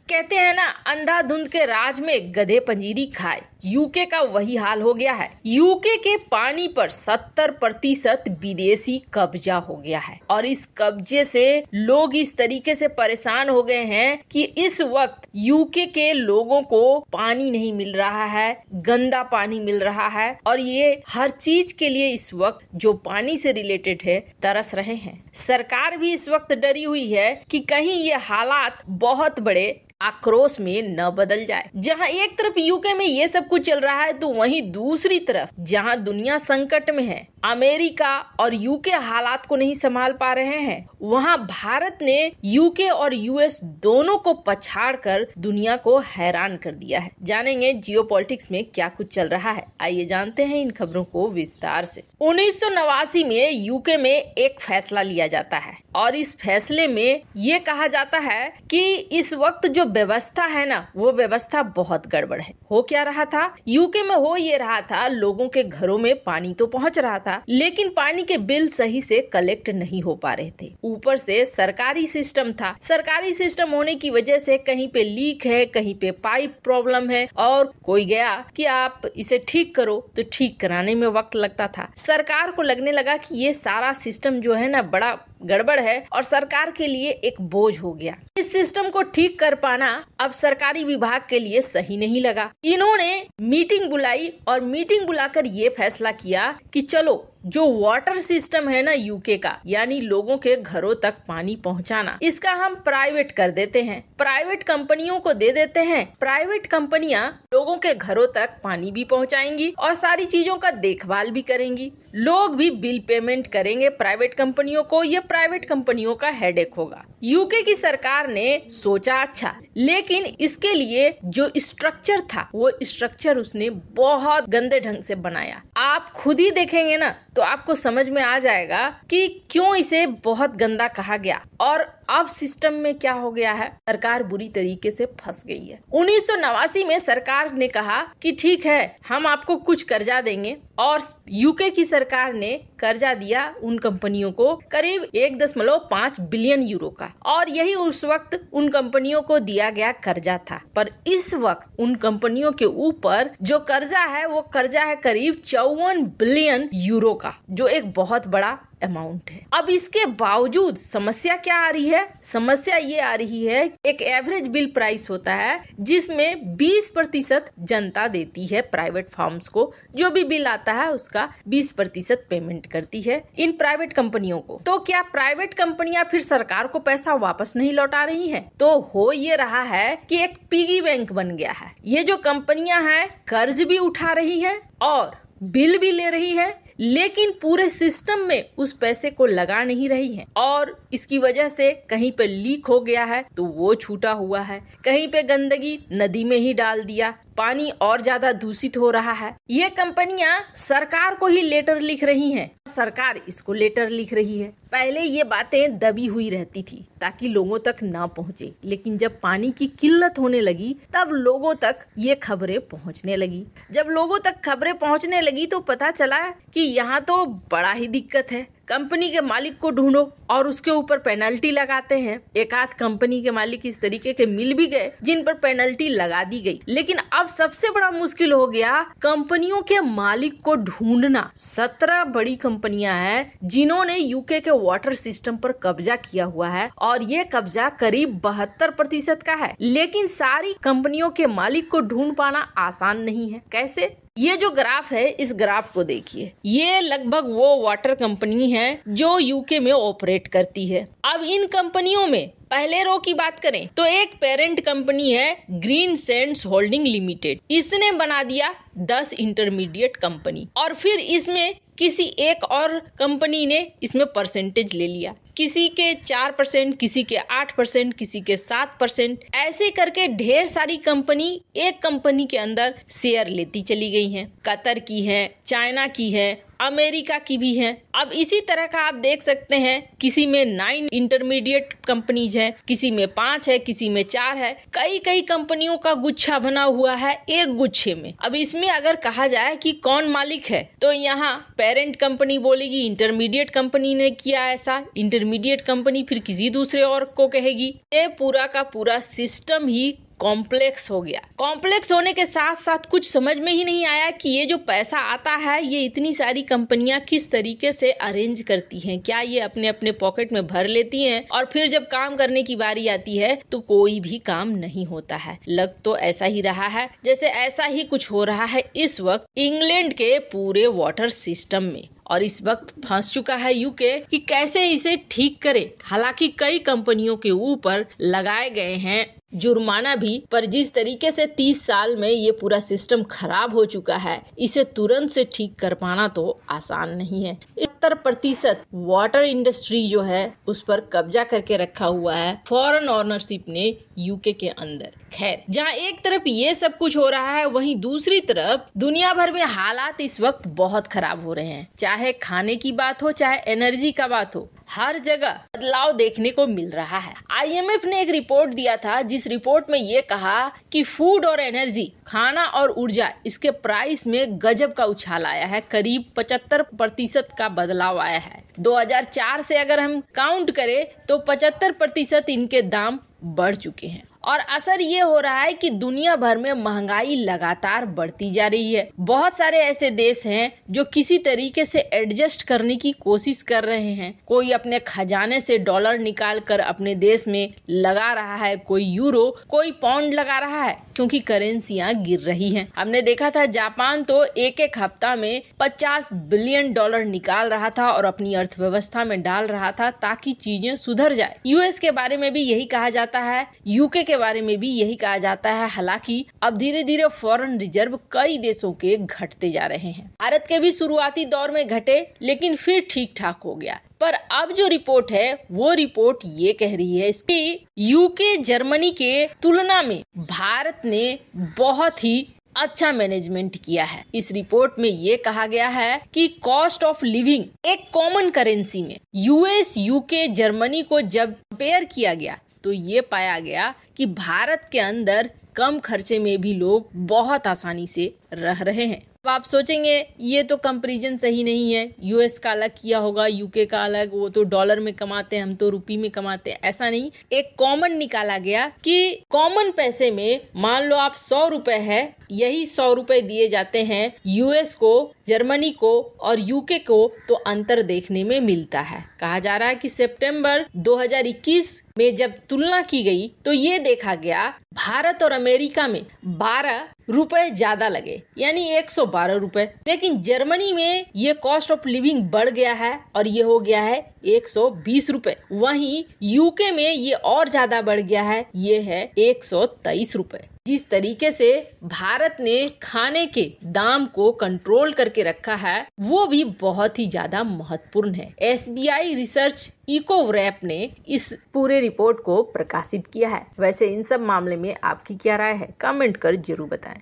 कहते हैं ना, अंधाधुंध के राज में गधे पंजीरी खाए। यूके का वही हाल हो गया है। यूके के पानी पर 70% विदेशी कब्जा हो गया है और इस कब्जे से लोग इस तरीके से परेशान हो गए हैं कि इस वक्त यूके के लोगों को पानी नहीं मिल रहा है, गंदा पानी मिल रहा है और ये हर चीज के लिए इस वक्त जो पानी से रिलेटेड है तरस रहे हैं। सरकार भी इस वक्त डरी हुई है कि कहीं ये हालात बहुत बड़े आक्रोश में न बदल जाए। जहां एक तरफ यूके में ये सब कुछ चल रहा है तो वहीं दूसरी तरफ जहां दुनिया संकट में है, अमेरिका और यूके हालात को नहीं संभाल पा रहे हैं, वहां भारत ने यूके और यूएस दोनों को पछाड़कर दुनिया को हैरान कर दिया है। जानेंगे जियोपॉलिटिक्स में क्या कुछ चल रहा है, आइए जानते हैं इन खबरों को विस्तार से। 1989 में यूके में एक फैसला लिया जाता है और इस फैसले में ये कहा जाता है कि इस वक्त जो व्यवस्था है ना, वो व्यवस्था बहुत गड़बड़ है। हो क्या रहा था यूके में? हो ये रहा था, लोगों के घरों में पानी तो पहुंच रहा था लेकिन पानी के बिल सही से कलेक्ट नहीं हो पा रहे थे। ऊपर से सरकारी सिस्टम था, सरकारी सिस्टम होने की वजह से कहीं पे लीक है, कहीं पे पाइप प्रॉब्लम है और कोई गया कि आप इसे ठीक करो तो ठीक कराने में वक्त लगता था। सरकार को लगने लगा कि ये सारा सिस्टम जो है ना बड़ा गड़बड़ है और सरकार के लिए एक बोझ हो गया। इस सिस्टम को ठीक कर पाना अब सरकारी विभाग के लिए सही नहीं लगा। इन्होंने मीटिंग बुलाई और मीटिंग बुलाकर ये फैसला किया कि चलो जो वाटर सिस्टम है ना यूके का, यानी लोगों के घरों तक पानी पहुंचाना, इसका हम प्राइवेट कर देते हैं, प्राइवेट कंपनियों को दे देते हैं। प्राइवेट कंपनियां लोगों के घरों तक पानी भी पहुंचाएंगी और सारी चीजों का देखभाल भी करेंगी। लोग भी बिल पेमेंट करेंगे प्राइवेट कंपनियों को, ये प्राइवेट कंपनियों का हेडेक होगा। यूके की सरकार ने सोचा अच्छा, लेकिन इसके लिए जो स्ट्रक्चर था वो स्ट्रक्चर उसने बहुत गंदे ढंग से बनाया। आप खुद ही देखेंगे ना तो आपको समझ में आ जाएगा कि क्यों इसे बहुत गंदा कहा गया और अब सिस्टम में क्या हो गया है। सरकार बुरी तरीके से फंस गई है। 1989 में सरकार ने कहा कि ठीक है, हम आपको कुछ कर्जा देंगे और यूके की सरकार ने कर्जा दिया उन कंपनियों को करीब 1.5 बिलियन यूरो का, और यही उस वक्त उन कंपनियों को दिया गया कर्जा था। पर इस वक्त उन कंपनियों के ऊपर जो कर्जा है वो कर्जा है करीब 54 बिलियन यूरो का, जो एक बहुत बड़ा अमाउंट है। अब इसके बावजूद समस्या क्या आ रही है? समस्या ये आ रही है, एक एवरेज बिल प्राइस होता है जिसमें 20% जनता देती है प्राइवेट फर्म्स को, जो भी बिल आता है उसका 20% पेमेंट करती है इन प्राइवेट कंपनियों को। तो क्या प्राइवेट कंपनियां फिर सरकार को पैसा वापस नहीं लौटा रही हैं? तो हो ये रहा है कि एक पिगी बैंक बन गया है। ये जो कंपनियां हैं कर्ज भी उठा रही है और बिल भी ले रही है, लेकिन पूरे सिस्टम में उस पैसे को लगा नहीं रही है और इसकी वजह से कहीं पे लीक हो गया है तो वो छूटा हुआ है, कहीं पे गंदगी नदी में ही डाल दिया, पानी और ज्यादा दूषित हो रहा है। ये कंपनियां सरकार को ही लेटर लिख रही हैं, सरकार इसको लेटर लिख रही है। पहले ये बातें दबी हुई रहती थी ताकि लोगों तक ना पहुंचे, लेकिन जब पानी की किल्लत होने लगी तब लोगों तक ये खबरें पहुंचने लगी। जब लोगों तक खबरें पहुंचने लगी तो पता चला कि यहाँ तो बड़ा ही दिक्कत है। कंपनी के मालिक को ढूंढो और उसके ऊपर पेनल्टी लगाते हैं। एक आध कंपनी के मालिक इस तरीके के मिल भी गए जिन पर पेनल्टी लगा दी गई, लेकिन अब सबसे बड़ा मुश्किल हो गया कंपनियों के मालिक को ढूंढना। 17 बड़ी कंपनियां हैं जिन्होंने यूके के वाटर सिस्टम पर कब्जा किया हुआ है और ये कब्जा करीब 72% का है, लेकिन सारी कंपनियों के मालिक को ढूंढ पाना आसान नहीं है। कैसे? ये जो ग्राफ है इस ग्राफ को देखिए, ये लगभग वो वाटर कंपनी है जो यूके में ऑपरेट करती है। अब इन कंपनियों में पहले रो की बात करें तो एक पेरेंट कंपनी है ग्रीन सैंड्स होल्डिंग लिमिटेड, इसने बना दिया 10 इंटरमीडिएट कंपनी और फिर इसमें किसी एक और कंपनी ने इसमें परसेंटेज ले लिया, किसी के 4%, किसी के 8%, किसी के 7%, ऐसे करके ढेर सारी कंपनी एक कंपनी के अंदर शेयर लेती चली गई हैं। कतर की है, चाइना की है, अमेरिका की भी है। अब इसी तरह का आप देख सकते हैं, किसी में 9 इंटरमीडिएट कंपनीज है, किसी में 5 है, किसी में 4 है। कई कंपनियों का गुच्छा बना हुआ है एक गुच्छे में। अब इसमें अगर कहा जाए कि कौन मालिक है तो यहाँ पेरेंट कंपनी बोलेगी इंटरमीडिएट कंपनी ने किया ऐसा, इंटरमीडिएट इंटरमीडिएट कंपनी फिर किसी दूसरे और को कहेगी। ये पूरा का पूरा सिस्टम ही कॉम्प्लेक्स हो गया। कॉम्प्लेक्स होने के साथ साथ कुछ समझ में ही नहीं आया कि ये जो पैसा आता है ये इतनी सारी कंपनियां किस तरीके से अरेंज करती हैं। क्या ये अपने अपने पॉकेट में भर लेती हैं और फिर जब काम करने की बारी आती है तो कोई भी काम नहीं होता है। लग तो ऐसा ही रहा है जैसे ऐसा ही कुछ हो रहा है इस वक्त इंग्लैंड के पूरे वाटर सिस्टम में, और इस वक्त फंस चुका है यूके कि कैसे इसे ठीक करे। हालांकि कई कंपनियों के ऊपर लगाए गए हैं जुर्माना भी, पर जिस तरीके से 30 साल में ये पूरा सिस्टम खराब हो चुका है इसे तुरंत से ठीक कर पाना तो आसान नहीं है। 70% वाटर इंडस्ट्री जो है उस पर कब्जा करके रखा हुआ है फॉरेन ओनरशिप ने यूके के अंदर। खैर, जहाँ एक तरफ ये सब कुछ हो रहा है वहीं दूसरी तरफ दुनिया भर में हालात इस वक्त बहुत खराब हो रहे हैं। चाहे खाने की बात हो चाहे एनर्जी का बात हो, हर जगह बदलाव देखने को मिल रहा है। IMF ने एक रिपोर्ट दिया था जिस रिपोर्ट में ये कहा कि फूड और एनर्जी, खाना और ऊर्जा, इसके प्राइस में गजब का उछाल आया है। करीब 75% का बदलाव आया है। 2004 से अगर हम काउंट करें तो 75% इनके दाम बढ़ चुके हैं। और असर ये हो रहा है कि दुनिया भर में महंगाई लगातार बढ़ती जा रही है। बहुत सारे ऐसे देश हैं जो किसी तरीके से एडजस्ट करने की कोशिश कर रहे हैं। कोई अपने खजाने से डॉलर निकाल कर अपने देश में लगा रहा है, कोई यूरो, कोई पाउंड लगा रहा है क्योंकि करेंसियां गिर रही हैं। हमने देखा था जापान तो एक हफ्ता में $50 बिलियन निकाल रहा था और अपनी अर्थव्यवस्था में डाल रहा था ताकि चीजें सुधर जाए। US के बारे में भी यही कहा जाता है, यूके के बारे में भी यही कहा जाता है। हालांकि अब धीरे धीरे फॉरेन रिजर्व कई देशों के घटते जा रहे हैं। भारत के भी शुरुआती दौर में घटे लेकिन फिर ठीक ठाक हो गया। पर अब जो रिपोर्ट है वो रिपोर्ट ये कह रही है कि यूके जर्मनी के तुलना में भारत ने बहुत ही अच्छा मैनेजमेंट किया है। इस रिपोर्ट में ये कहा गया है कि कॉस्ट ऑफ लिविंग एक कॉमन करेंसी में US, यूके, जर्मनी को जब कंपेयर किया गया तो ये पाया गया कि भारत के अंदर कम खर्चे में भी लोग बहुत आसानी से रह रहे हैं। अब आप सोचेंगे ये तो कंपैरिजन सही नहीं है, US का अलग किया होगा, यूके का अलग, वो तो डॉलर में कमाते हैं, हम तो रुपये में कमाते हैं। ऐसा नहीं, एक कॉमन निकाला गया कि कॉमन पैसे में मान लो आप 100 रुपए है, यही 100 रुपए दिए जाते हैं US को, जर्मनी को और यूके को, तो अंतर देखने में मिलता है। कहा जा रहा है कि सितंबर 2021 में जब तुलना की गई तो ये देखा गया भारत और अमेरिका में 12 रुपए ज्यादा लगे, यानी 112 रुपए। लेकिन जर्मनी में ये कॉस्ट ऑफ लिविंग बढ़ गया है और ये हो गया है 120 रुपए। वहीं यूके में ये और ज्यादा बढ़ गया है, ये है 123 रुपए। जिस तरीके से भारत ने खाने के दाम को कंट्रोल करके रखा है वो भी बहुत ही ज्यादा महत्वपूर्ण है। SBI रिसर्च इकोवैप ने इस पूरे रिपोर्ट को प्रकाशित किया है। वैसे इन सब मामले में आपकी क्या राय है, कमेंट कर जरूर बताएं।